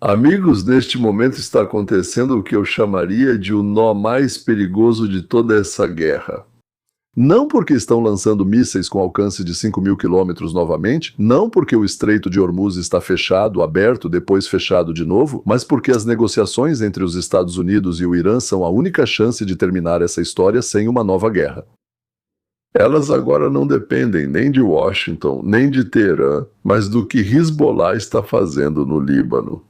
Amigos, neste momento está acontecendo o que eu chamaria de o nó mais perigoso de toda essa guerra. Não porque estão lançando mísseis com alcance de 5.000 quilômetros novamente, não porque o Estreito de Hormuz está fechado, aberto, depois fechado de novo, mas porque as negociações entre os Estados Unidos e o Irã são a única chance de terminar essa história sem uma nova guerra. Elas agora não dependem nem de Washington, nem de Teherã, mas do que Hezbollah está fazendo no Líbano.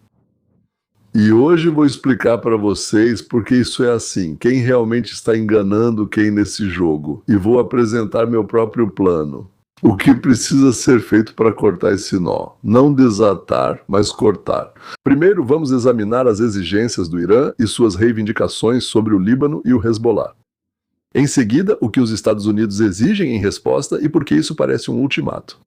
E hoje vou explicar para vocês porque isso é assim, quem realmente está enganando quem nesse jogo. E vou apresentar meu próprio plano. O que precisa ser feito para cortar esse nó. Não desatar, mas cortar. Primeiro, vamos examinar as exigências do Irã e suas reivindicações sobre o Líbano e o Hezbollah. Em seguida, o que os Estados Unidos exigem em resposta e por que isso parece um ultimato.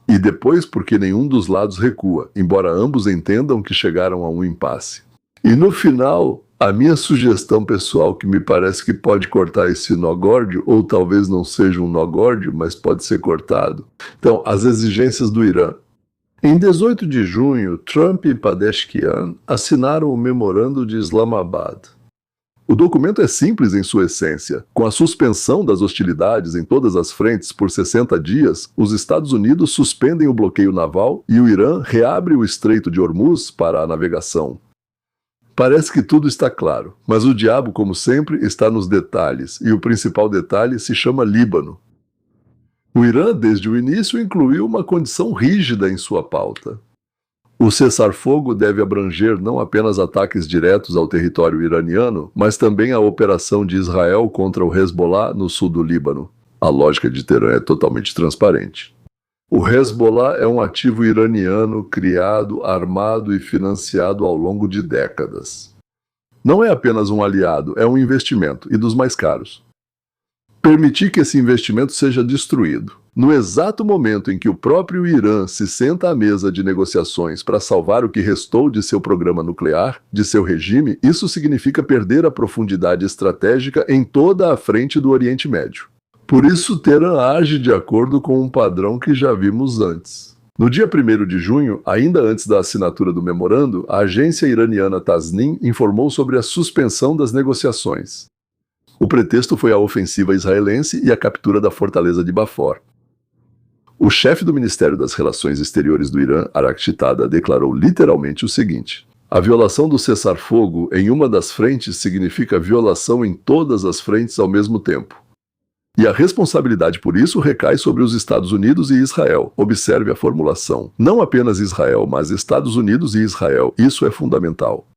E depois porque nenhum dos lados recua, embora ambos entendam que chegaram a um impasse. E no final, a minha sugestão pessoal, que me parece que pode cortar esse nó górdio, ou talvez não seja um nó górdio, mas pode ser cortado. Então, as exigências do Irã. Em 18 de junho, Trump e Pezeshkian assinaram o Memorando de Islamabad. O documento é simples em sua essência. Com a suspensão das hostilidades em todas as frentes por 60 dias, os Estados Unidos suspendem o bloqueio naval e o Irã reabre o Estreito de Hormuz para a navegação. Parece que tudo está claro, mas o diabo, como sempre, está nos detalhes, e o principal detalhe se chama Líbano. O Irã, desde o início, incluiu uma condição rígida em sua pauta. O cessar-fogo deve abranger não apenas ataques diretos ao território iraniano, mas também a operação de Israel contra o Hezbollah no sul do Líbano. A lógica de Teherã é totalmente transparente. O Hezbollah é um ativo iraniano criado, armado e financiado ao longo de décadas. Não é apenas um aliado, é um investimento, e dos mais caros. Permitir que esse investimento seja destruído, no exato momento em que o próprio Irã se senta à mesa de negociações para salvar o que restou de seu programa nuclear, de seu regime, isso significa perder a profundidade estratégica em toda a frente do Oriente Médio. Por isso, Teherã age de acordo com um padrão que já vimos antes. No dia 1º de junho, ainda antes da assinatura do memorando, a agência iraniana Tasnim informou sobre a suspensão das negociações. O pretexto foi a ofensiva israelense e a captura da fortaleza de Bafor. O chefe do Ministério das Relações Exteriores do Irã, Arakchitada, declarou literalmente o seguinte: a violação do cessar-fogo em uma das frentes significa violação em todas as frentes ao mesmo tempo. E a responsabilidade por isso recai sobre os Estados Unidos e Israel. Observe a formulação. Não apenas Israel, mas Estados Unidos e Israel. Isso é fundamental.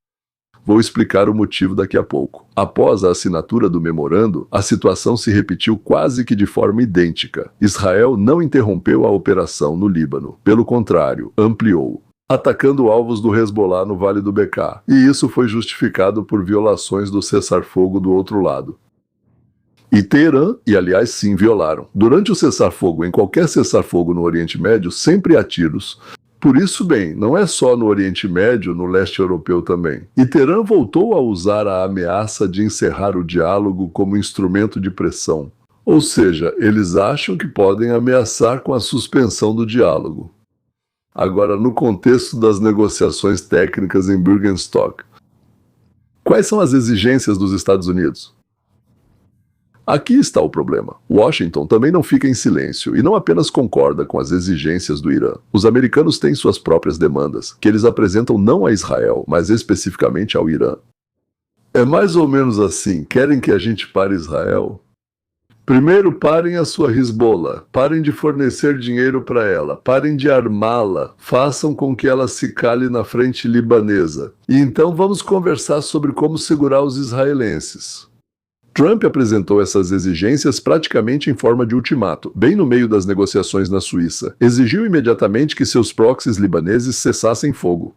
Vou explicar o motivo daqui a pouco. Após a assinatura do memorando, a situação se repetiu quase que de forma idêntica. Israel não interrompeu a operação no Líbano. Pelo contrário, ampliou, atacando alvos do Hezbollah no Vale do Bekaa. E isso foi justificado por violações do cessar-fogo do outro lado. E Teherã, e aliás sim, violaram. Durante o cessar-fogo, em qualquer cessar-fogo no Oriente Médio, sempre há tiros. Por isso, bem, não é só no Oriente Médio, no leste europeu também. E Teherã voltou a usar a ameaça de encerrar o diálogo como instrumento de pressão. Ou seja, eles acham que podem ameaçar com a suspensão do diálogo. Agora, no contexto das negociações técnicas em Bürgenstock, quais são as exigências dos Estados Unidos? Aqui está o problema. Washington também não fica em silêncio e não apenas concorda com as exigências do Irã. Os americanos têm suas próprias demandas, que eles apresentam não a Israel, mas especificamente ao Irã. É mais ou menos assim: querem que a gente pare Israel? Primeiro, parem a sua Hezbollah, parem de fornecer dinheiro para ela, parem de armá-la, façam com que ela se cale na frente libanesa. E então vamos conversar sobre como segurar os israelenses. Trump apresentou essas exigências praticamente em forma de ultimato, bem no meio das negociações na Suíça. Exigiu imediatamente que seus proxies libaneses cessassem fogo.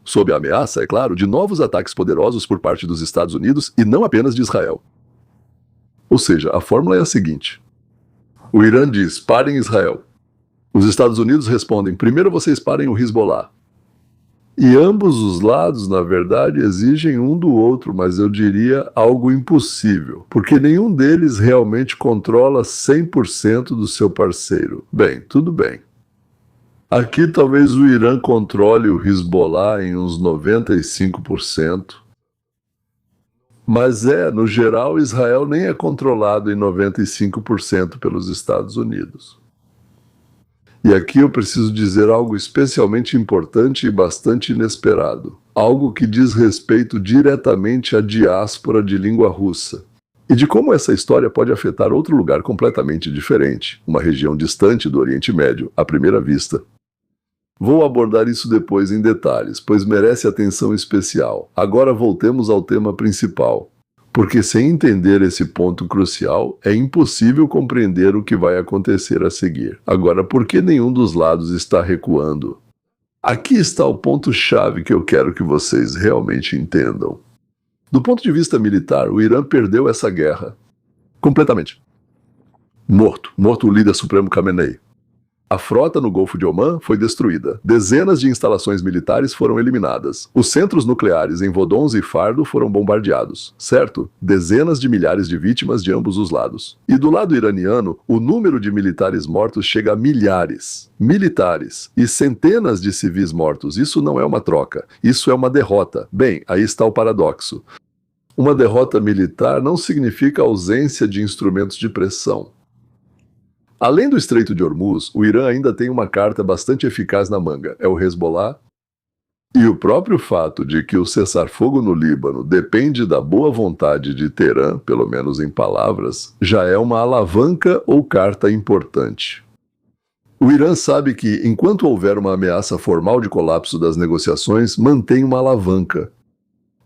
Sob a ameaça, é claro, de novos ataques poderosos por parte dos Estados Unidos e não apenas de Israel. Ou seja, a fórmula é a seguinte: o Irã diz, parem Israel. Os Estados Unidos respondem, primeiro vocês parem o Hezbollah. E ambos os lados, na verdade, exigem um do outro, mas eu diria algo impossível, porque nenhum deles realmente controla 100% do seu parceiro. Bem, tudo bem. Aqui talvez o Irã controle o Hezbollah em uns 95%, mas no geral, Israel nem é controlado em 95% pelos Estados Unidos. E aqui eu preciso dizer algo especialmente importante e bastante inesperado. Algo que diz respeito diretamente à diáspora de língua russa. E de como essa história pode afetar outro lugar completamente diferente, uma região distante do Oriente Médio, à primeira vista. Vou abordar isso depois em detalhes, pois merece atenção especial. Agora voltemos ao tema principal. Porque sem entender esse ponto crucial, é impossível compreender o que vai acontecer a seguir. Agora, por que nenhum dos lados está recuando? Aqui está o ponto-chave que eu quero que vocês realmente entendam. Do ponto de vista militar, o Irã perdeu essa guerra. Completamente. Morto o líder supremo Khamenei. A frota no Golfo de Omã foi destruída. Dezenas de instalações militares foram eliminadas. Os centros nucleares em Vodonze e Fardo foram bombardeados. Certo? Dezenas de milhares de vítimas de ambos os lados. E do lado iraniano, o número de militares mortos chega a milhares. Militares e centenas de civis mortos. Isso não é uma troca. Isso é uma derrota. Bem, aí está o paradoxo. Uma derrota militar não significa ausência de instrumentos de pressão. Além do Estreito de Hormuz, o Irã ainda tem uma carta bastante eficaz na manga, é o Hezbollah. E o próprio fato de que o cessar-fogo no Líbano depende da boa vontade de Teherã, pelo menos em palavras, já é uma alavanca ou carta importante. O Irã sabe que, enquanto houver uma ameaça formal de colapso das negociações, mantém uma alavanca.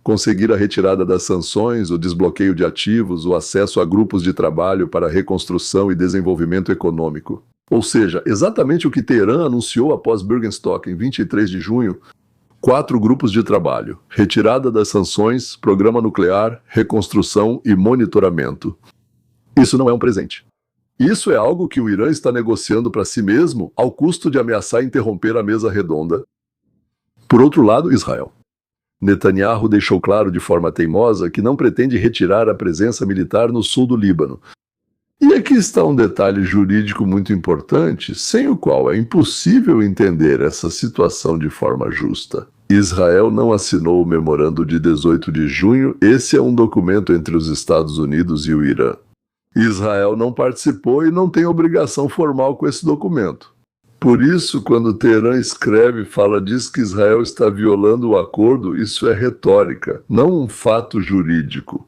Conseguir a retirada das sanções, o desbloqueio de ativos, o acesso a grupos de trabalho para reconstrução e desenvolvimento econômico. Ou seja, exatamente o que Teherã anunciou após Bürgenstock em 23 de junho, 4 grupos de trabalho, retirada das sanções, programa nuclear, reconstrução e monitoramento. Isso não é um presente. Isso é algo que o Irã está negociando para si mesmo ao custo de ameaçar interromper a mesa redonda. Por outro lado, Israel. Netanyahu deixou claro de forma teimosa que não pretende retirar a presença militar no sul do Líbano. E aqui está um detalhe jurídico muito importante, sem o qual é impossível entender essa situação de forma justa. Israel não assinou o memorando de 18 de junho, esse é um documento entre os Estados Unidos e o Irã. Israel não participou e não tem obrigação formal com esse documento. Por isso, quando Teherã diz que Israel está violando o acordo, isso é retórica, não um fato jurídico.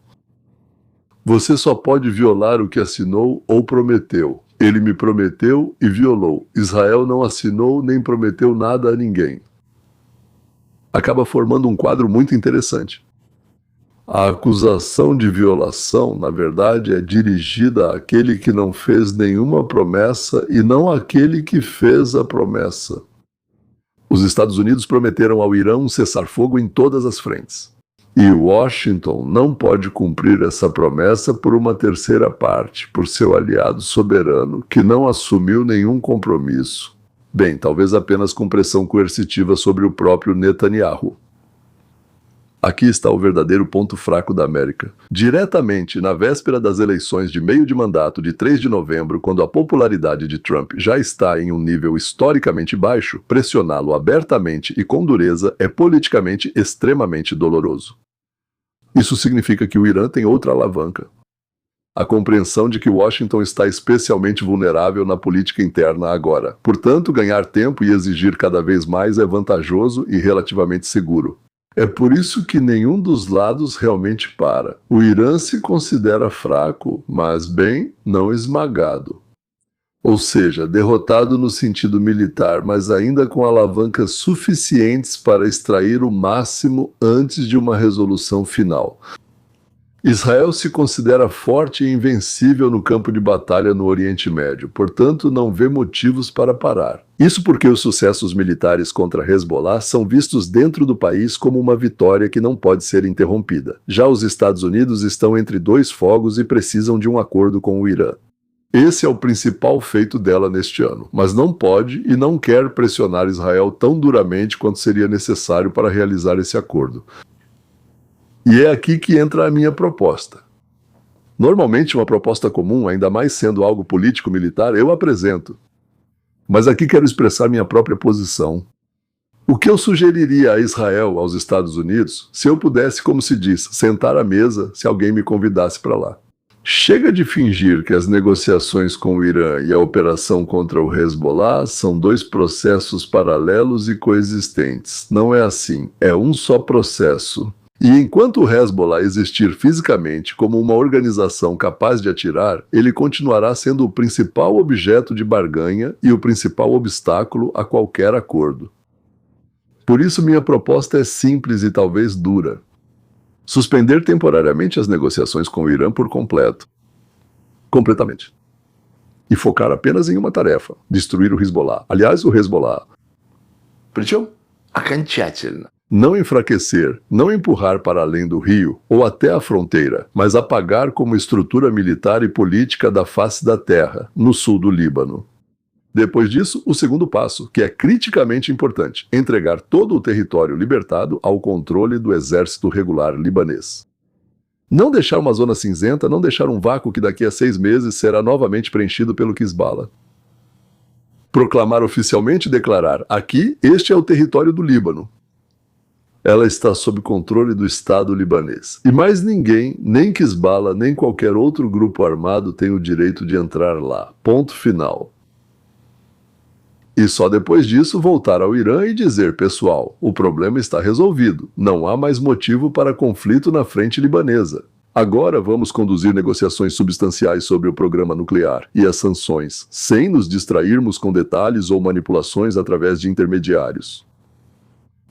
Você só pode violar o que assinou ou prometeu. Ele me prometeu e violou. Israel não assinou nem prometeu nada a ninguém. Acaba formando um quadro muito interessante. A acusação de violação, na verdade, é dirigida àquele que não fez nenhuma promessa e não àquele que fez a promessa. Os Estados Unidos prometeram ao Irã um cessar-fogo em todas as frentes. E Washington não pode cumprir essa promessa por uma terceira parte, por seu aliado soberano, que não assumiu nenhum compromisso. Bem, talvez apenas com pressão coercitiva sobre o próprio Netanyahu. Aqui está o verdadeiro ponto fraco da América. Diretamente na véspera das eleições de meio de mandato de 3 de novembro, quando a popularidade de Trump já está em um nível historicamente baixo, pressioná-lo abertamente e com dureza é politicamente extremamente doloroso. Isso significa que o Irã tem outra alavanca. A compreensão de que Washington está especialmente vulnerável na política interna agora. Portanto, ganhar tempo e exigir cada vez mais é vantajoso e relativamente seguro. É por isso que nenhum dos lados realmente para. O Irã se considera fraco, mas bem, não esmagado. Ou seja, derrotado no sentido militar, mas ainda com alavancas suficientes para extrair o máximo antes de uma resolução final. Israel se considera forte e invencível no campo de batalha no Oriente Médio, portanto não vê motivos para parar. Isso porque os sucessos militares contra Hezbollah são vistos dentro do país como uma vitória que não pode ser interrompida. Já os Estados Unidos estão entre dois fogos e precisam de um acordo com o Irã. Esse é o principal feito dela neste ano, mas não pode e não quer pressionar Israel tão duramente quanto seria necessário para realizar esse acordo. E é aqui que entra a minha proposta. Normalmente uma proposta comum, ainda mais sendo algo político-militar, eu apresento. Mas aqui quero expressar minha própria posição. O que eu sugeriria a Israel, aos Estados Unidos, se eu pudesse, como se diz, sentar à mesa se alguém me convidasse para lá? Chega de fingir que as negociações com o Irã e a operação contra o Hezbollah são dois processos paralelos e coexistentes. Não é assim, é um só processo. E enquanto o Hezbollah existir fisicamente como uma organização capaz de atirar, ele continuará sendo o principal objeto de barganha e o principal obstáculo a qualquer acordo. Por isso minha proposta é simples e talvez dura. Suspender temporariamente as negociações com o Irã por completo. Completamente. E focar apenas em uma tarefa: destruir o Hezbollah. Aliás, o Hezbollah. Причем окончательно. Não enfraquecer, não empurrar para além do rio ou até a fronteira, mas apagar como estrutura militar e política da face da terra, no sul do Líbano. Depois disso, o segundo passo, que é criticamente importante: entregar todo o território libertado ao controle do exército regular libanês. Não deixar uma zona cinzenta, não deixar um vácuo que daqui a 6 meses será novamente preenchido pelo Hezbollah. Proclamar oficialmente e declarar: aqui, este é o território do Líbano. Ela está sob controle do Estado libanês. E mais ninguém, nem Hezbollah, nem qualquer outro grupo armado tem o direito de entrar lá. Ponto final. E só depois disso voltar ao Irã e dizer: pessoal, o problema está resolvido, não há mais motivo para conflito na frente libanesa. Agora vamos conduzir negociações substanciais sobre o programa nuclear e as sanções, sem nos distrairmos com detalhes ou manipulações através de intermediários.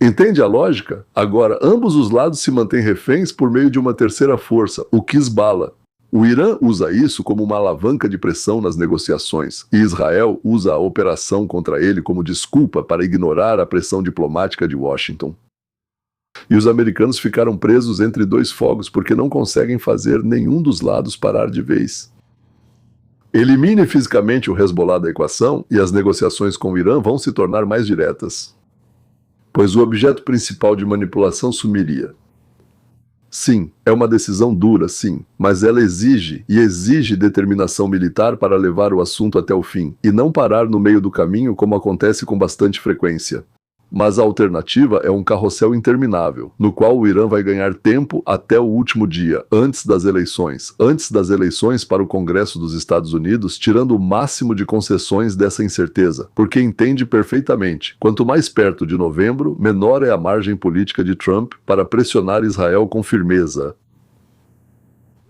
Entende a lógica? Agora, ambos os lados se mantêm reféns por meio de uma terceira força, o Hezbollah. O Irã usa isso como uma alavanca de pressão nas negociações, e Israel usa a operação contra ele como desculpa para ignorar a pressão diplomática de Washington. E os americanos ficaram presos entre dois fogos porque não conseguem fazer nenhum dos lados parar de vez. Elimine fisicamente o Hezbollah da equação e as negociações com o Irã vão se tornar mais diretas, pois o objeto principal de manipulação sumiria. Sim, é uma decisão dura, sim, mas ela exige determinação militar para levar o assunto até o fim, e não parar no meio do caminho como acontece com bastante frequência. Mas a alternativa é um carrossel interminável, no qual o Irã vai ganhar tempo até o último dia, antes das eleições para o Congresso dos Estados Unidos, tirando o máximo de concessões dessa incerteza, porque entende perfeitamente, quanto mais perto de novembro, menor é a margem política de Trump para pressionar Israel com firmeza.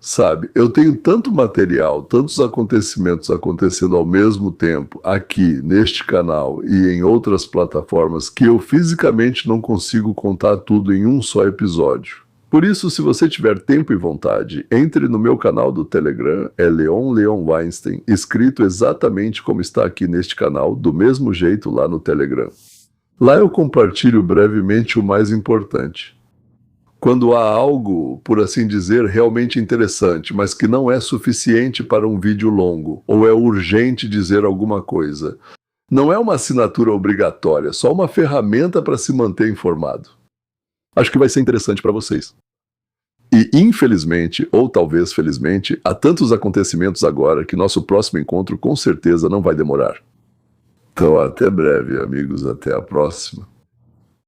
Sabe, eu tenho tanto material, tantos acontecimentos acontecendo ao mesmo tempo, aqui, neste canal e em outras plataformas, que eu fisicamente não consigo contar tudo em um só episódio. Por isso, se você tiver tempo e vontade, entre no meu canal do Telegram, é Leon Weinstein, escrito exatamente como está aqui neste canal, do mesmo jeito lá no Telegram. Lá eu compartilho brevemente o mais importante. Quando há algo, por assim dizer, realmente interessante, mas que não é suficiente para um vídeo longo, ou é urgente dizer alguma coisa. Não é uma assinatura obrigatória, só uma ferramenta para se manter informado. Acho que vai ser interessante para vocês. E infelizmente, ou talvez felizmente, há tantos acontecimentos agora que nosso próximo encontro com certeza não vai demorar. Então até breve, amigos, até a próxima.